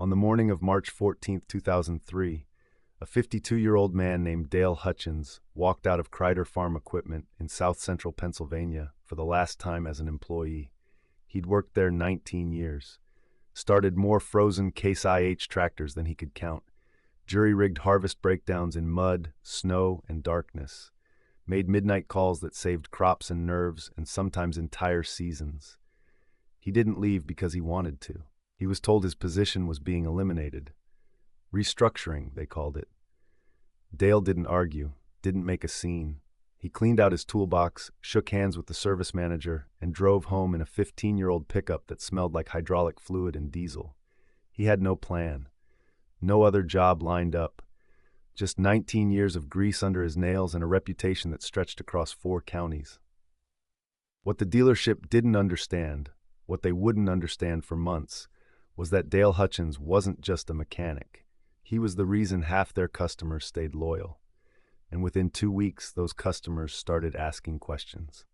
On the morning of March 14, 2003, a 52-year-old man named Dale Hutchins walked out of Rehired Farm Equipment in south-central Pennsylvania for the last time as an employee. He'd worked there 19 years, started more frozen Case IH tractors than he could count, jury-rigged harvest breakdowns in mud, snow, and darkness, made midnight calls that saved crops and nerves and sometimes entire seasons. He didn't leave because he wanted to. He was told his position was being eliminated. Restructuring, they called it. Dale didn't argue, didn't make a scene. He cleaned out his toolbox, shook hands with the service manager, and drove home in a 15-year-old pickup that smelled like hydraulic fluid and diesel. He had no plan, no other job lined up, just 19 years of grease under his nails and a reputation that stretched across 4 counties. What the dealership didn't understand, what they wouldn't understand for months, was that Dale Hutchins wasn't just a mechanic. He was the reason half their customers stayed loyal. And within 2 weeks, those customers started asking questions.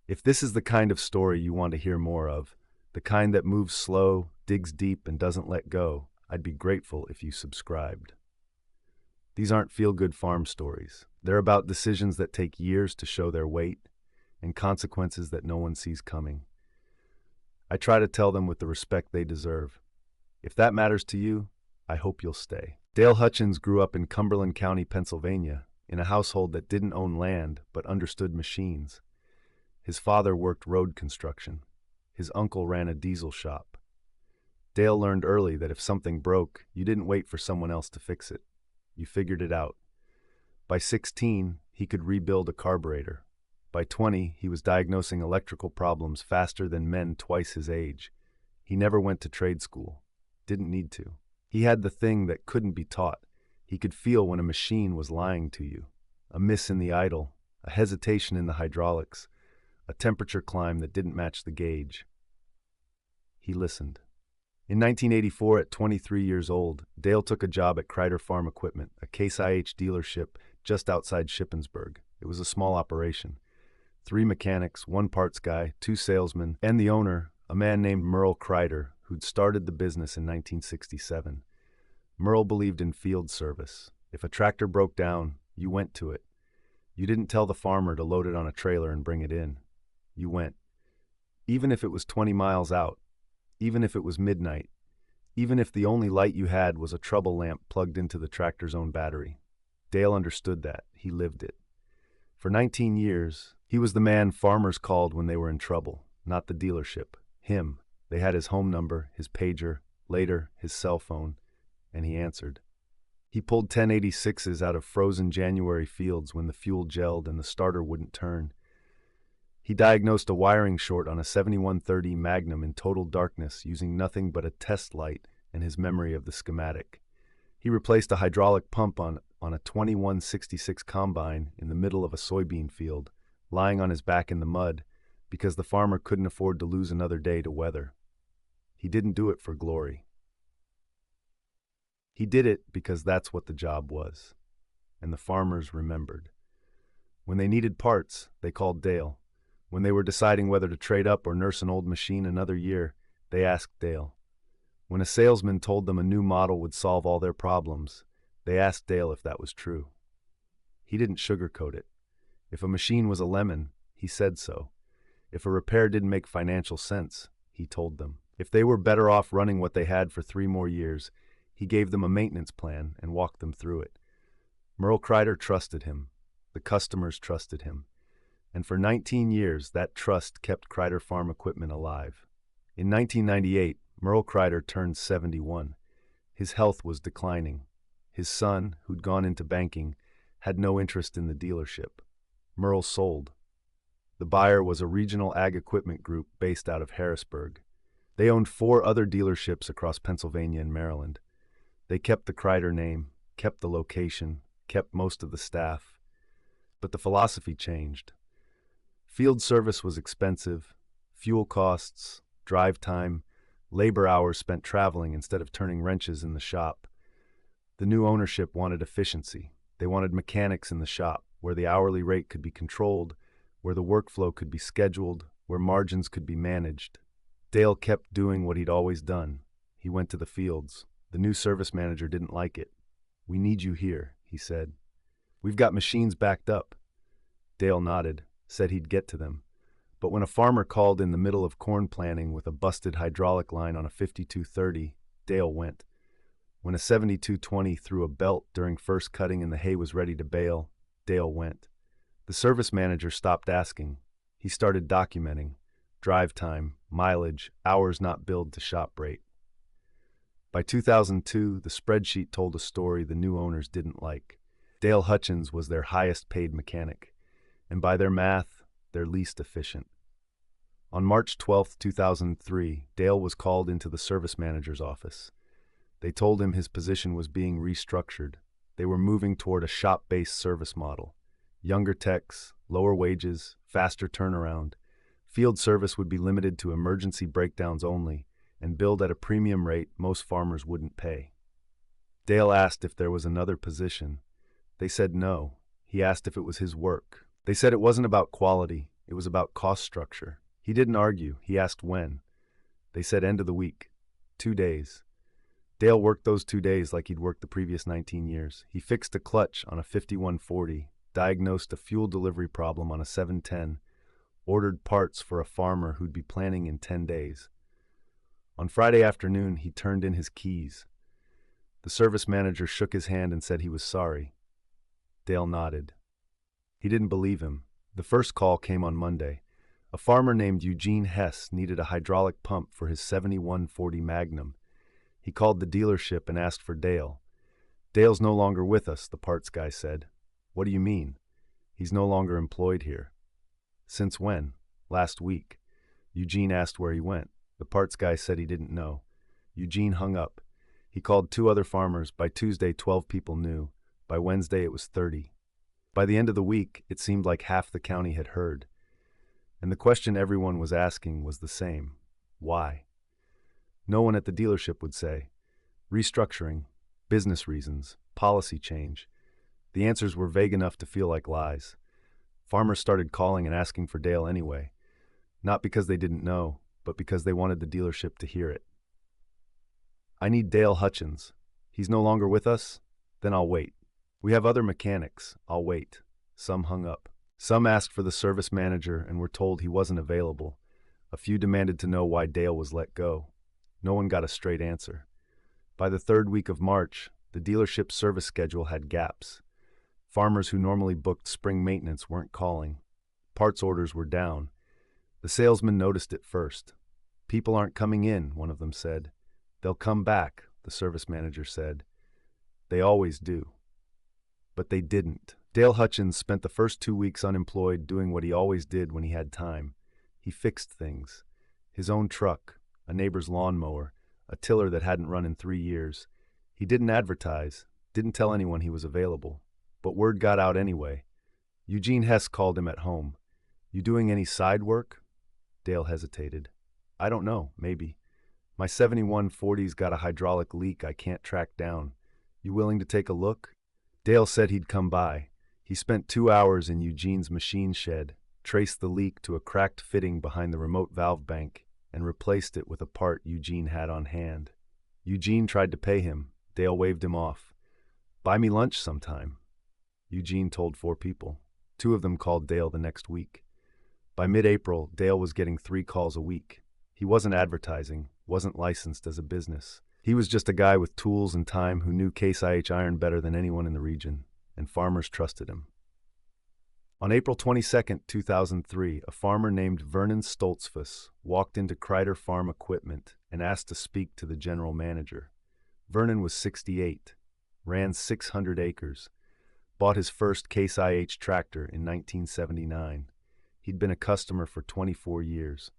If this is the kind of story you want to hear more of, the kind that moves slow, digs deep, and doesn't let go, I'd be grateful if you subscribed. These aren't feel-good farm stories. They're about decisions that take years to show their weight and consequences that no one sees coming. I try to tell them with the respect they deserve. If that matters to you, I hope you'll stay. Dale Hutchins grew up in Cumberland County, Pennsylvania, in a household that didn't own land but understood machines. His father worked road construction. His uncle ran a diesel shop. Dale learned early that if something broke, you didn't wait for someone else to fix it. You figured it out. By 16, he could rebuild a carburetor. By 20, he was diagnosing electrical problems faster than men twice his age. He never went to trade school. Didn't need to. He had the thing that couldn't be taught. He could feel when a machine was lying to you. A miss in the idle, a hesitation in the hydraulics, a temperature climb that didn't match the gauge. He listened. In 1984, at 23 years old, Dale took a job at Rehired Farm Equipment, a Case IH dealership just outside Shippensburg. It was a small operation. 3 mechanics, 1 parts guy, 2 salesmen, and the owner, a man named Merle Rehired, who'd started the business in 1967. Merle believed in field service. If a tractor broke down, you went to it. You didn't tell the farmer to load it on a trailer and bring it in. You went. Even if it was 20 miles out, even if it was midnight, even if the only light you had was a trouble lamp plugged into the tractor's own battery. Dale understood that. He lived it. For 19 years, he was the man farmers called when they were in trouble, not the dealership. Him. They had his home number, his pager, later his cell phone, and he answered. He pulled 1086s out of frozen January fields when the fuel gelled and the starter wouldn't turn. He diagnosed a wiring short on a 7130 Magnum in total darkness using nothing but a test light and his memory of the schematic. He replaced a hydraulic pump on a 2166 combine in the middle of a soybean field, lying on his back in the mud, because the farmer couldn't afford to lose another day to weather. He didn't do it for glory. He did it because that's what the job was, and the farmers remembered. When they needed parts, they called Dale. When they were deciding whether to trade up or nurse an old machine another year, they asked Dale. When a salesman told them a new model would solve all their problems, they asked Dale if that was true. He didn't sugarcoat it. If a machine was a lemon, he said so. If a repair didn't make financial sense, he told them. If they were better off running what they had for 3 more years, he gave them a maintenance plan and walked them through it. Merle Rehired trusted him. The customers trusted him. And for 19 years, that trust kept Rehired Farm Equipment alive. In 1998, Merle Rehired turned 71. His health was declining. His son, who'd gone into banking, had no interest in the dealership. Merle sold. The buyer was a regional ag equipment group based out of Harrisburg. They owned 4 other dealerships across Pennsylvania and Maryland. They kept the Rehired name, kept the location, kept most of the staff. But the philosophy changed. Field service was expensive, fuel costs, drive time, labor hours spent traveling instead of turning wrenches in the shop. The new ownership wanted efficiency. They wanted mechanics in the shop, where the hourly rate could be controlled, where the workflow could be scheduled, where margins could be managed. Dale kept doing what he'd always done. He went to the fields. The new service manager didn't like it. "We need you here," he said. "We've got machines backed up." Dale nodded, said he'd get to them. But when a farmer called in the middle of corn planting with a busted hydraulic line on a 5230, Dale went. When a 7220 threw a belt during first cutting and the hay was ready to bale, Dale went. The service manager stopped asking. He started documenting. Drive time, mileage, hours not billed to shop rate. By 2002, the spreadsheet told a story the new owners didn't like. Dale Hutchins was their highest paid mechanic, and by their math, their least efficient. On March 12, 2003, Dale was called into the service manager's office. They told him his position was being restructured. They were moving toward a shop-based service model. Younger techs, lower wages, faster turnaround. Field service would be limited to emergency breakdowns only, and billed at a premium rate most farmers wouldn't pay. Dale asked if there was another position. They said no. He asked if it was his work. They said it wasn't about quality, it was about cost structure. He didn't argue, he asked when. They said end of the week. 2 days. Dale worked those 2 days like he'd worked the previous 19 years. He fixed a clutch on a 5140, diagnosed a fuel delivery problem on a 710, ordered parts for a farmer who'd be planting in 10 days. On Friday afternoon, he turned in his keys. The service manager shook his hand and said he was sorry. Dale nodded. He didn't believe him. The first call came on Monday. A farmer named Eugene Hess needed a hydraulic pump for his 7140 Magnum. He called the dealership and asked for Dale. "Dale's no longer with us," the parts guy said. "What do you mean?" "He's no longer employed here." "Since when?" "Last week." Eugene asked where he went. The parts guy said he didn't know. Eugene hung up. He called 2 other farmers. By Tuesday, 12 people knew. By Wednesday, it was 30. By the end of the week, it seemed like half the county had heard. And the question everyone was asking was the same. Why? No one at the dealership would say. Restructuring, business reasons, policy change. The answers were vague enough to feel like lies. Farmers started calling and asking for Dale anyway. Not because they didn't know, but because they wanted the dealership to hear it. "I need Dale Hutchins. He's no longer with us? Then I'll wait. We have other mechanics. I'll wait." Some hung up. Some asked for the service manager and were told he wasn't available. A few demanded to know why Dale was let go. No one got a straight answer. By the 3rd week of March, the dealership's service schedule had gaps. Farmers who normally booked spring maintenance weren't calling. Parts orders were down. The salesman noticed it first. "People aren't coming in," one of them said. "They'll come back," the service manager said. "They always do." But they didn't. Dale Hutchins spent the first 2 weeks unemployed doing what he always did when he had time. He fixed things. His own truck, a neighbor's lawnmower, a tiller that hadn't run in 3 years. He didn't advertise, didn't tell anyone he was available. But word got out anyway. Eugene Hess called him at home. "You doing any side work?" Dale hesitated. "I don't know, maybe. My 7140's got a hydraulic leak I can't track down. You willing to take a look?" Dale said he'd come by. He spent 2 hours in Eugene's machine shed, traced the leak to a cracked fitting behind the remote valve bank, and replaced it with a part Eugene had on hand. Eugene tried to pay him. Dale waved him off. "Buy me lunch sometime." Eugene told 4 people. 2 of them called Dale the next week. By mid-April, Dale was getting 3 calls a week. He wasn't advertising, wasn't licensed as a business. He was just a guy with tools and time who knew Case IH iron better than anyone in the region, and farmers trusted him. On April 22, 2003, a farmer named Vernon Stoltzfus walked into Kreider Farm Equipment and asked to speak to the general manager. Vernon was 68, ran 600 acres, bought his first Case IH tractor in 1979. He'd been a customer for 24 years.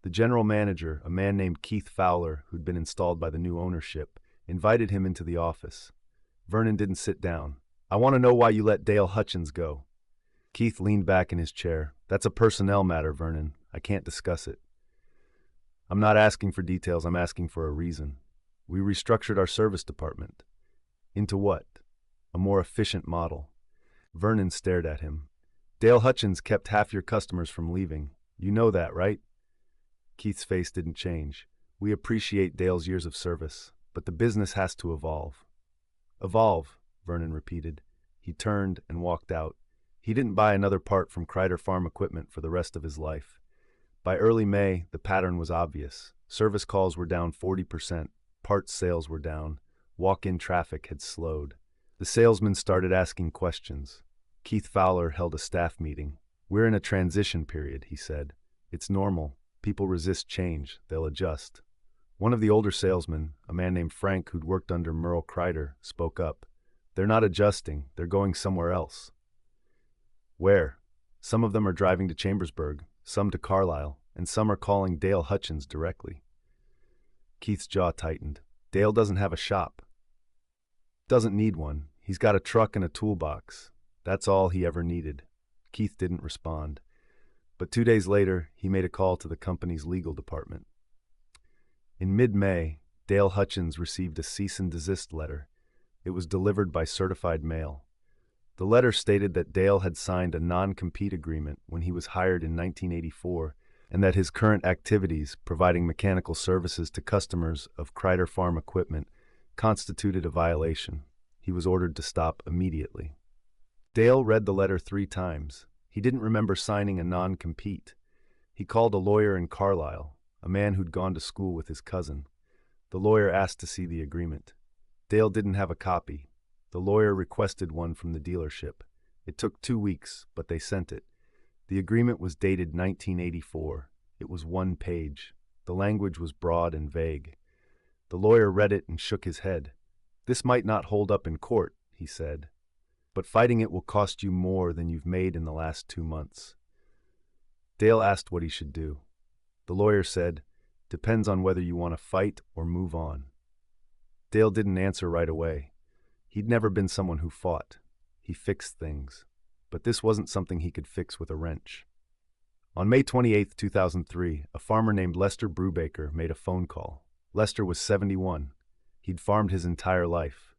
The general manager, a man named Keith Fowler, who'd been installed by the new ownership, invited him into the office. Vernon didn't sit down. "I want to know why you let Dale Hutchins go." Keith leaned back in his chair. "That's a personnel matter, Vernon. I can't discuss it." "I'm not asking for details, I'm asking for a reason. We restructured our service department." "Into what?" "A more efficient model." Vernon stared at him. "Dale Hutchins kept half your customers from leaving. You know that, right?" Keith's face didn't change. We appreciate Dale's years of service, but the business has to evolve. Evolve, Vernon repeated. He turned and walked out. He didn't buy another part from Kreider Farm Equipment for the rest of his life. By early May, the pattern was obvious. Service calls were down 40%, parts sales were down, walk-in traffic had slowed. The salesman started asking questions. Keith Fowler held a staff meeting. "We're in a transition period," he said. "It's normal. People resist change. They'll adjust." One of the older salesmen, a man named Frank who'd worked under Merle Kreider, spoke up. "They're not adjusting. They're going somewhere else." "Where?" "Some of them are driving to Chambersburg, some to Carlisle, and some are calling Dale Hutchins directly." Keith's jaw tightened. "Dale doesn't have a shop." "Doesn't need one. He's got a truck and a toolbox. That's all he ever needed." Keith didn't respond. But 2 days later, he made a call to the company's legal department. In mid-May, Dale Hutchins received a cease and desist letter. It was delivered by certified mail. The letter stated that Dale had signed a non-compete agreement when he was hired in 1984 and that his current activities, providing mechanical services to customers of Kreider Farm Equipment, constituted a violation. He was ordered to stop immediately. Dale read the letter 3 times. He didn't remember signing a non-compete. He called a lawyer in Carlisle, a man who'd gone to school with his cousin. The lawyer asked to see the agreement. Dale didn't have a copy. The lawyer requested one from the dealership. It took 2 weeks, but they sent it. The agreement was dated 1984. It was 1 page. The language was broad and vague. The lawyer read it and shook his head. "This might not hold up in court," he said, "but fighting it will cost you more than you've made in the last 2 months." Dale asked what he should do. The lawyer said, "Depends on whether you want to fight or move on." Dale didn't answer right away. He'd never been someone who fought. He fixed things. But this wasn't something he could fix with a wrench. On May 28, 2003, a farmer named Lester Brubaker made a phone call. Lester was 71. He'd farmed his entire life.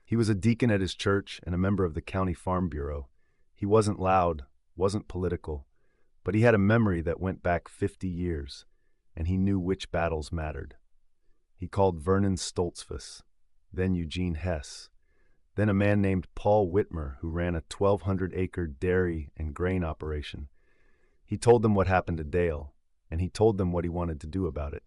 He was a deacon at his church and a member of the County Farm Bureau. He wasn't loud, wasn't political, but he had a memory that went back 50 years, and he knew which battles mattered. He called Vernon Stoltzfus, then Eugene Hess, then a man named Paul Whitmer who ran a 1,200-acre dairy and grain operation. He told them what happened to Dale, and he told them what he wanted to do about it.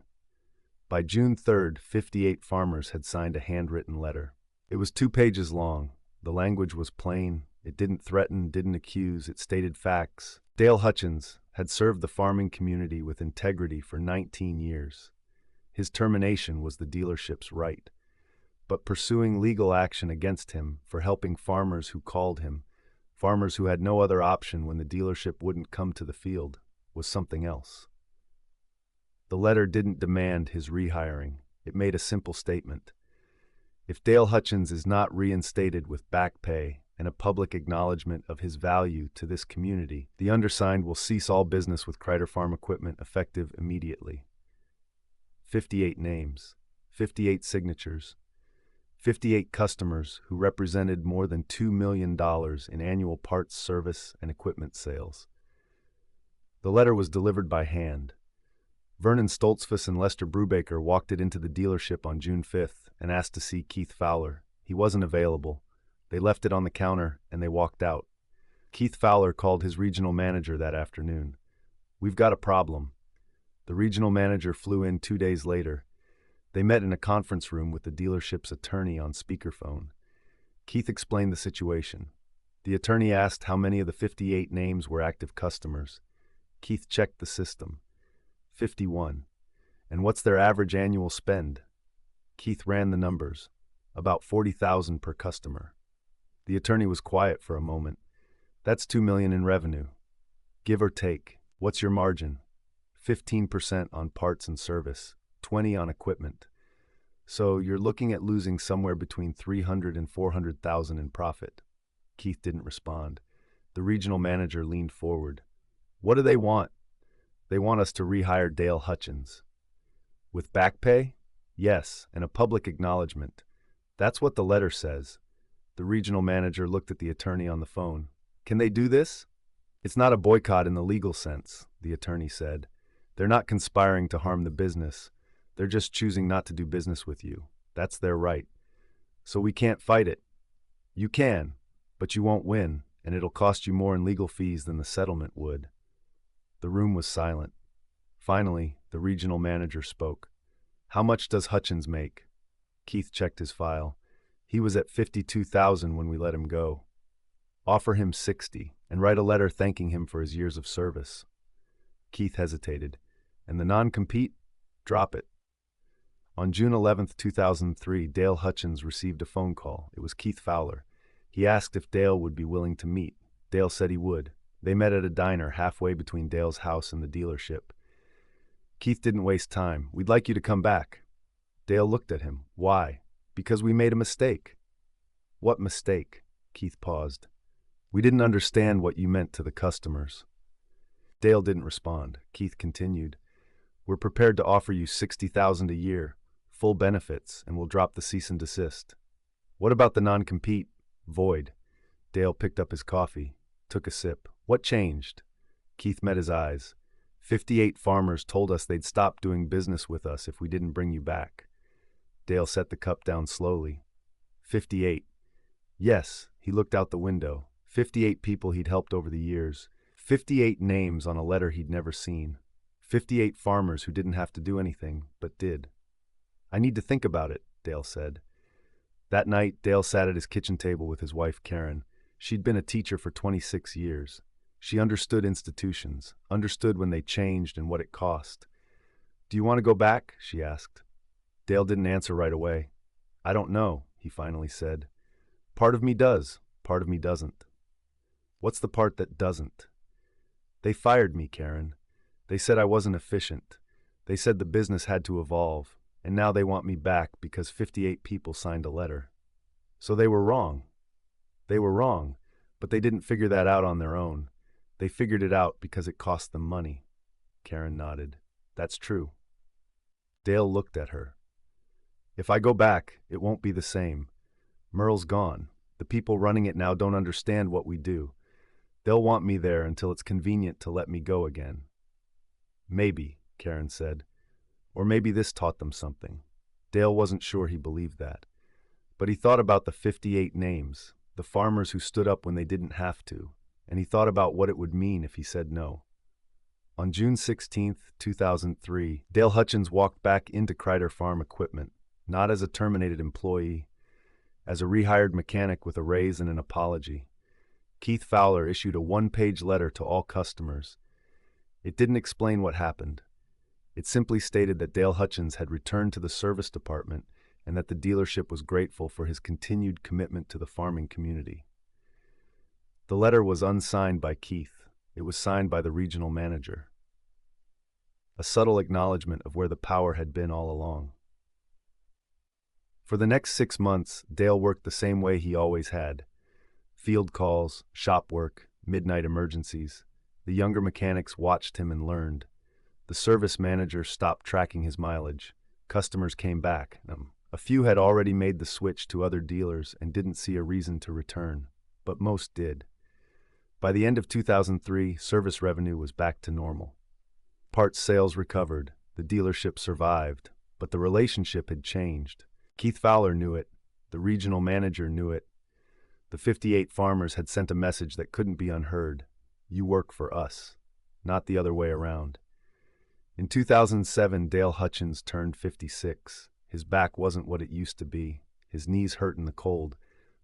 By June 3rd, 58 farmers had signed a handwritten letter. It was 2 pages long. The language was plain. It didn't threaten, didn't accuse, it stated facts. Dale Hutchins had served the farming community with integrity for 19 years. His termination was the dealership's right. But pursuing legal action against him for helping farmers who called him, farmers who had no other option when the dealership wouldn't come to the field, was something else. The letter didn't demand his rehiring. It made a simple statement. If Dale Hutchins is not reinstated with back pay and a public acknowledgement of his value to this community, the undersigned will cease all business with Kreider Farm Equipment effective immediately. 58 names, 58 signatures, 58 customers who represented more than $2 million in annual parts, service, and equipment sales. The letter was delivered by hand. Vernon Stoltzfus and Lester Brubaker walked it into the dealership on June 5th and asked to see Keith Fowler. He wasn't available. They left it on the counter and they walked out. Keith Fowler called his regional manager that afternoon. "We've got a problem." The regional manager flew in 2 days later. They met in a conference room with the dealership's attorney on speakerphone. Keith explained the situation. The attorney asked how many of the 58 names were active customers. Keith checked the system. 51. "And what's their average annual spend?" Keith ran the numbers. About $40,000 per customer. The attorney was quiet for a moment. "That's $2 million in revenue. Give or take. What's your margin?" 15% on parts and service, 20 on equipment. "So you're looking at losing somewhere between $300,000 and $400,000 in profit." Keith didn't respond. The regional manager leaned forward. "What do they want?" "They want us to rehire Dale Hutchins." "With back pay?" "Yes, and a public acknowledgement. That's what the letter says." The regional manager looked at the attorney on the phone. "Can they do this?" "It's not a boycott in the legal sense," the attorney said. "They're not conspiring to harm the business. They're just choosing not to do business with you. That's their right. So we can't fight it. You can, but you won't win, and it'll cost you more in legal fees than the settlement would." The room was silent. Finally, the regional manager spoke. "How much does Hutchins make?" Keith checked his file. "He was at 52,000 when we let him go." "Offer him 60, and write a letter thanking him for his years of service." Keith hesitated. "And the non-compete? Drop it." On June 11th, 2003, Dale Hutchins received a phone call. It was Keith Fowler. He asked if Dale would be willing to meet. Dale said he would. They met at a diner halfway between Dale's house and the dealership. Keith didn't waste time. "We'd like you to come back." Dale looked at him. "Why?" "Because we made a mistake." "What mistake?" Keith paused. "We didn't understand what you meant to the customers." Dale didn't respond. Keith continued. "We're prepared to offer you $60,000 a year, full benefits, and we'll drop the cease and desist." "What about the non-compete?" "Void." Dale picked up his coffee, took a sip. "What changed?" Keith met his eyes. 58 farmers told us they'd stop doing business with us if we didn't bring you back." Dale set the cup down slowly. 58. Yes, he looked out the window. 58 people he'd helped over the years. 58 names on a letter he'd never seen. 58 farmers who didn't have to do anything, but did. "I need to think about it," Dale said. That night, Dale sat at his kitchen table with his wife, Karen. She'd been a teacher for 26 years. She understood institutions, understood when they changed and what it cost. "Do you want to go back?" she asked. Dale didn't answer right away. "I don't know," he finally said. "Part of me does, part of me doesn't." "What's the part that doesn't?" "They fired me, Karen. They said I wasn't efficient. They said the business had to evolve, and now they want me back because 58 people signed a letter. So they were wrong. They were wrong, but they didn't figure that out on their own. They figured it out because it cost them money." Karen nodded. "That's true." Dale looked at her. "If I go back, it won't be the same. Merle's gone. The people running it now don't understand what we do. They'll want me there until it's convenient to let me go again." "Maybe," Karen said. "Or maybe this taught them something." Dale wasn't sure he believed that. But he thought about the 58 names, the farmers who stood up when they didn't have to, and he thought about what it would mean if he said no. On June 16, 2003, Dale Hutchins walked back into Kreider Farm Equipment, not as a terminated employee, as a rehired mechanic with a raise and an apology. Keith Fowler issued a one-page letter to all customers. It didn't explain what happened. It simply stated that Dale Hutchins had returned to the service department and that the dealership was grateful for his continued commitment to the farming community. The letter was unsigned by Keith. It was signed by the regional manager. A subtle acknowledgement of where the power had been all along. For the next 6 months, Dale worked the same way he always had. Field calls, shop work, midnight emergencies. The younger mechanics watched him and learned. The service manager stopped tracking his mileage. Customers came back. A few had already made the switch to other dealers and didn't see a reason to return, but most did. By the end of 2003, service revenue was back to normal. Parts sales recovered, the dealership survived, but the relationship had changed. Keith Fowler knew it, the regional manager knew it. The 58 farmers had sent a message that couldn't be unheard. You work for us, not the other way around. In 2007, Dale Hutchins turned 56. His back wasn't what it used to be. His knees hurt in the cold,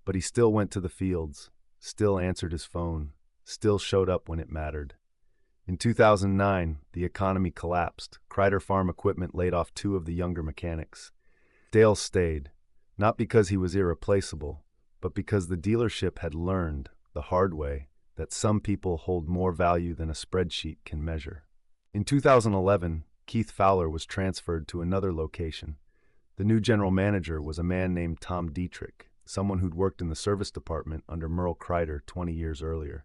but he still went to the fields, still answered his phone, still showed up when it mattered. In 2009, the economy collapsed. Kreider Farm Equipment laid off 2 of the younger mechanics. Dale stayed, not because he was irreplaceable, but because the dealership had learned, the hard way, that some people hold more value than a spreadsheet can measure. In 2011, Keith Fowler was transferred to another location. The new general manager was a man named Tom Dietrich, someone who'd worked in the service department under Merle Kreider 20 years earlier.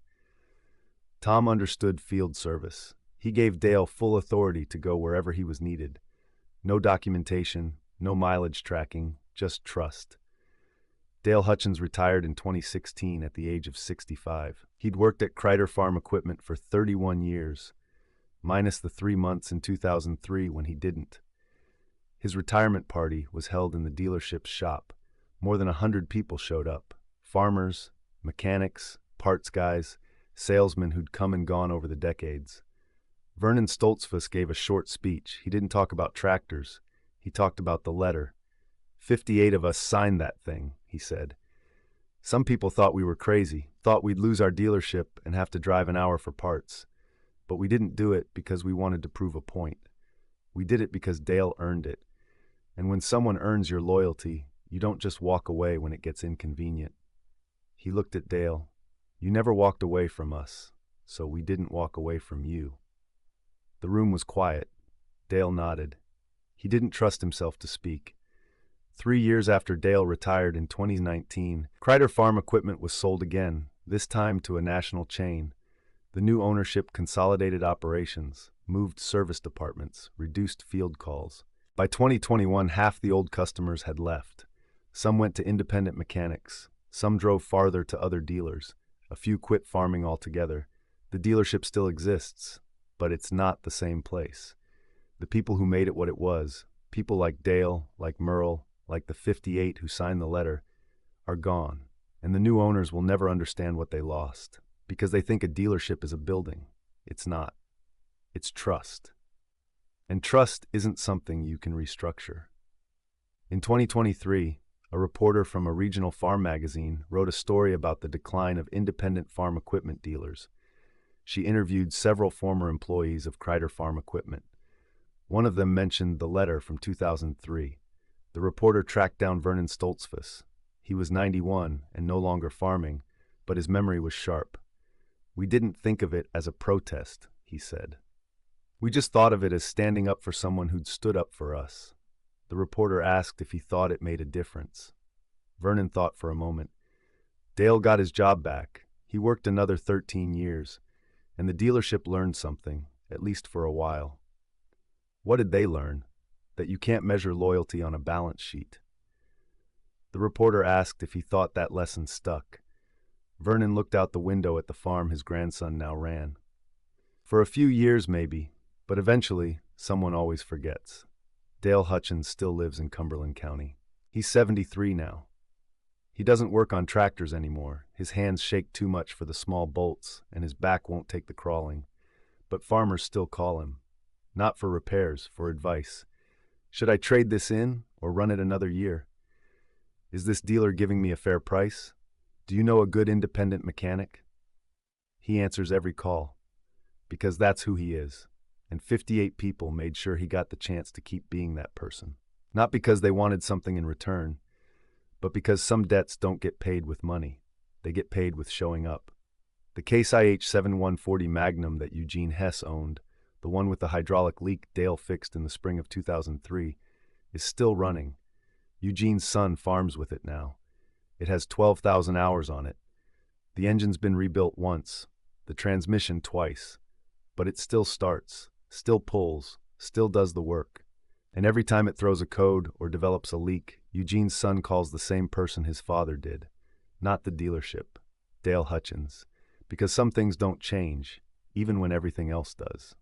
Tom understood field service. He gave Dale full authority to go wherever he was needed. No documentation, no mileage tracking, just trust. Dale Hutchins retired in 2016 at the age of 65. He'd worked at Kreider Farm Equipment for 31 years, minus the 3 months in 2003 when he didn't. His retirement party was held in the dealership's shop. More than 100 people showed up. Farmers, mechanics, parts guys, salesmen who'd come and gone over the decades. Vernon Stoltzfus gave a short speech. He didn't talk about tractors. He talked about the letter. 58 of us signed that thing, he said. Some people thought we were crazy, thought we'd lose our dealership and have to drive an hour for parts. But we didn't do it because we wanted to prove a point. We did it because Dale earned it. And when someone earns your loyalty, you don't just walk away when it gets inconvenient. He looked at Dale. You never walked away from us, so we didn't walk away from you. The room was quiet. Dale nodded. He didn't trust himself to speak. 3 years after Dale retired in 2019, Rehired Farm Equipment was sold again, this time to a national chain. The new ownership consolidated operations, moved service departments, reduced field calls. By 2021, half the old customers had left. Some went to independent mechanics. Some drove farther to other dealers. A few quit farming altogether. The dealership still exists, but it's not the same place. The people who made it what it was, people like Dale, like Merle, like the 58 who signed the letter, are gone. And the new owners will never understand what they lost, because they think a dealership is a building. It's not. It's trust. And trust isn't something you can restructure. In 2023, a reporter from a regional farm magazine wrote a story about the decline of independent farm equipment dealers. She interviewed several former employees of Rehired Farm Equipment. One of them mentioned the letter from 2003. The reporter tracked down Vernon Stoltzfus. He was 91 and no longer farming, but his memory was sharp. We didn't think of it as a protest, he said. We just thought of it as standing up for someone who'd stood up for us. The reporter asked if he thought it made a difference. Vernon thought for a moment. Dale got his job back. He worked another 13 years, and the dealership learned something, at least for a while. What did they learn? That you can't measure loyalty on a balance sheet. The reporter asked if he thought that lesson stuck. Vernon looked out the window at the farm his grandson now ran. For a few years, maybe, but eventually, someone always forgets. Dale Hutchins still lives in Cumberland County. He's 73 now. He doesn't work on tractors anymore. His hands shake too much for the small bolts, and his back won't take the crawling. But farmers still call him. Not for repairs, for advice. Should I trade this in or run it another year? Is this dealer giving me a fair price? Do you know a good independent mechanic? He answers every call, because that's who he is. And 58 people made sure he got the chance to keep being that person. Not because they wanted something in return, but because some debts don't get paid with money. They get paid with showing up. The Case IH 7140 Magnum that Eugene Hess owned, the one with the hydraulic leak Dale fixed in the spring of 2003, is still running. Eugene's son farms with it now. It has 12,000 hours on it. The engine's been rebuilt once, the transmission twice, but it still starts, still pulls, still does the work. And every time it throws a code or develops a leak, Eugene's son calls the same person his father did. Not the dealership, Dale Hutchins, because some things don't change, even when everything else does.